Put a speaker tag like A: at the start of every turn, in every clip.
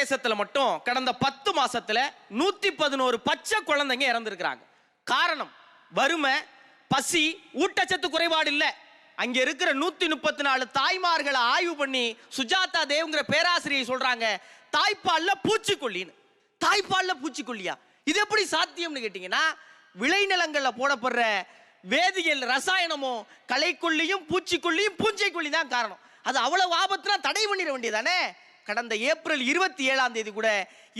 A: உத்தரப்பிரதேசத்துல மட்டும் கடந்த 10 மாசத்துல 111 பச்சை குழந்தைங்க இறந்திருக்கிறாங்க. காரணம் வறுமை, பசி, ஊட்டச்சத்து குறைபாடு இல்ல. அங்க இருக்கிற 134 தாய்மார்களை ஆய்வு பண்ணி சுஜாதா தேவ்ங்கிற பேராசிரியை சொல்றாங்க தாய்ப்பால்ல பூச்சிக்கொல்லின்னு. தாய்ப்பால்ல பூச்சிக்கொல்லியா? இது எப்படி சாத்தியம்னு கேட்டீங்கன்னா, விளைநிலங்கள்ல போடப்படுற வேதியியல் ரசாயனமும் களைக்கொல்லியும் பூச்சிக்கொல்லியும் பூஞ்சைக்கொல்லி தான் காரணம். அது அவ்வளவு ஆபத்துனா தடை பண்ணிட வேண்டியதானே. கடந்த ஏப்ரல் 27ஆம் தேதி கூட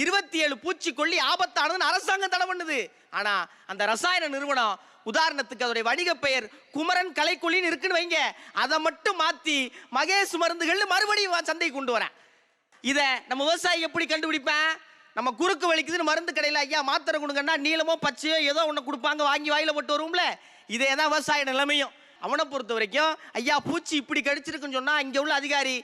A: 27 பூச்சிக்கொல்லி ஆபத்தானதுன்னு அரசாங்கம் தடை பண்ணுது. ஆனா அந்த ரசாயன நிறுவனம், உதாரணத்துக்கு அதோடைய வணிக பெயர் குமரன் களைக்கொல்லின்னு இருக்குன்னு வைங்க, அதை மட்டும் மாத்தி மகேஷ் மருந்துகள் மறுபடியும் சந்தைக்கு கொண்டு வரேன். இத நம்ம விவசாயி எப்படி கண்டுபிடிப்பேன்? நம்ம குறுக்கு வலிக்குதுன்னு மருந்து கடையில் ஐயா மாத்திரை கொடுங்கன்னா நீளமோ பச்சையோ ஏதோ ஒன்று கொடுப்பாங்க, வாங்கி வாயில போட்டு வரும்ல. இதே தான் விவசாய நிலைமையும். அவனை பொறுத்த வரைக்கும் ஐயா பூச்சி இப்படி கடிச்சிருக்குன்னு சொன்னா இங்க உள்ள அதிகாரி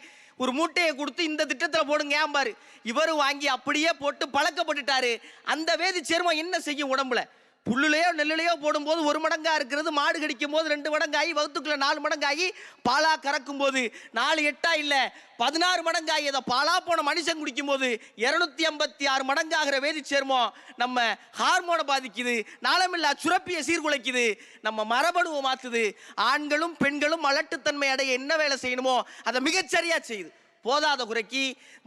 A: ஒரு மூட்டையை கொடுத்து இந்த திட்டத்தில் போடுங்க ஏம்பாரு. இவரு வாங்கி அப்படியே போட்டு பழக்கப்பட்டுட்டாரு. அந்த வேதி சேர்மம் என்ன செய்யும் உடம்புல? புல்லுலையோ நெல்லுலையோ போடும்போது 1 மடங்கா இருக்கிறது மாடு கடிக்கும் போது 2 மடங்காகி வகுத்துக்குள்ள 4 மடங்காகி பாலா கறக்கும் போது 4 8 இல்ல 16 மடங்காகி அதை பாலா போன மனுஷன் குடிக்கும் போது 256 மடங்காகிற வேதி சேர்மம் நம்ம ஹார்மோனை பாதிக்குது, நாளமில்லா சுரப்பியை சீர்குலைக்குது, நம்ம மரபணுவை மாத்துது. ஆண்களும் பெண்களும் மலட்டுத்தன்மை அடைய என்ன வேலை செய்யணுமோ அதை மிகச்சரியா செய்யுது. போதாத குறைக்கு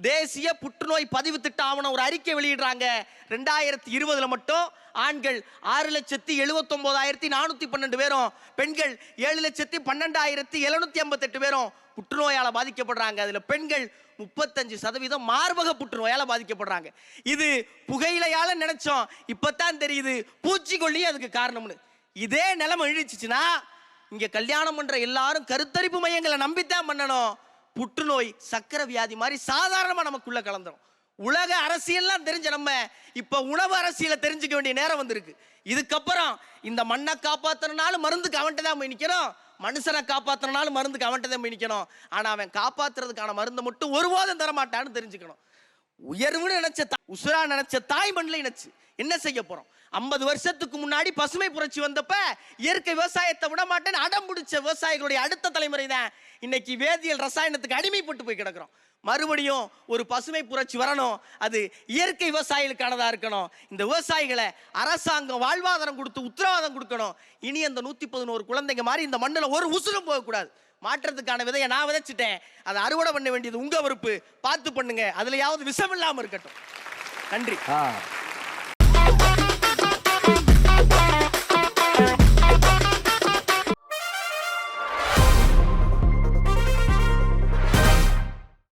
A: தேசிய புற்றுநோய் பதிவு திட்ட ஆவணம் ஒரு அறிக்கை வெளியிடுறாங்க. 2020 மட்டும் ஆண்கள் 6,79,412 பேரும், பெண்கள் 7,12,758 பேரும் புற்றுநோயால பாதிக்கப்படுறாங்க. அதுல பெண்கள் 35% மார்பக புற்றுநோயால பாதிக்கப்படுறாங்க. இது புகையிலையால நினைச்சோம், இப்பதான் தெரியுது பூச்சிக்கொல்லி அதுக்கு காரணம்னு. இதே நிலைமை இழிச்சுச்சுன்னா இங்க கல்யாணம் பண்ற எல்லாரும் கருத்தரிப்பு மையங்களை நம்பித்தான் பண்ணணும். புற்றுநோய் சக்கரை வியாதி மாதிரி சாதாரணமா நமக்குள்ள கலந்துரும். உலக அரசியல்லாம் தெரிஞ்ச நம்ம இப்ப உணவு அரசியலை தெரிஞ்சுக்க வேண்டிய நேரம் வந்திருக்கு. இதுக்கப்புறம் இந்த மண்ணை காப்பாத்துறனாலும் மருந்துக்கு அவன்கிட்ட தான் போய் நிக்கணும், மனுஷனை காப்பாத்துறனாலும் மருந்துக்கு அவன்கிட்ட தான் போய் நிக்கணும். ஆனா அவன் காப்பாத்துறதுக்கான மருந்தை மட்டும் ஒருபோதும் தரமாட்டான்னு தெரிஞ்சுக்கணும். உயர்வுன்னு நினைச்ச உசுரா நினைச்ச தாய் மண்ணில் நினைச்சு என்ன செய்ய போறோம்? 50 வருஷத்துக்கு முன்னாடி பசுமை புரட்சி வந்தப்ப இயற்கை விவசாயத்தை விட மாட்டேன்னு அடம் பிடிச்ச விவசாயிகளுடைய அடுத்த தலைமுறை தான் இன்னைக்கு வேதியியல் ரசாயனத்துக்கு அடிமைப்பட்டு போய் கிடக்கிறோம். மறுபடியும் ஒரு பசுமை புரட்சி வரணும், அது இயற்கை விவசாயிகளுக்கானதா இருக்கணும். இந்த விவசாயிகளை அரசாங்கம் வாழ்வாதாரம் கொடுத்து உத்தரவாதம் கொடுக்கணும். இனி அந்த 111 குழந்தைங்க மாதிரி இந்த மண்ணில் ஒரு உசுரும் போகக்கூடாது. மாற்றத்துக்கான விதையை நான் விதைச்சிட்டேன், அதை அறுவடை பண்ண வேண்டியது உங்க பொறுப்பு. பார்த்து பண்ணுங்க, அதுலயாவது விஷம் இல்லாம இருக்கட்டும். நன்றி.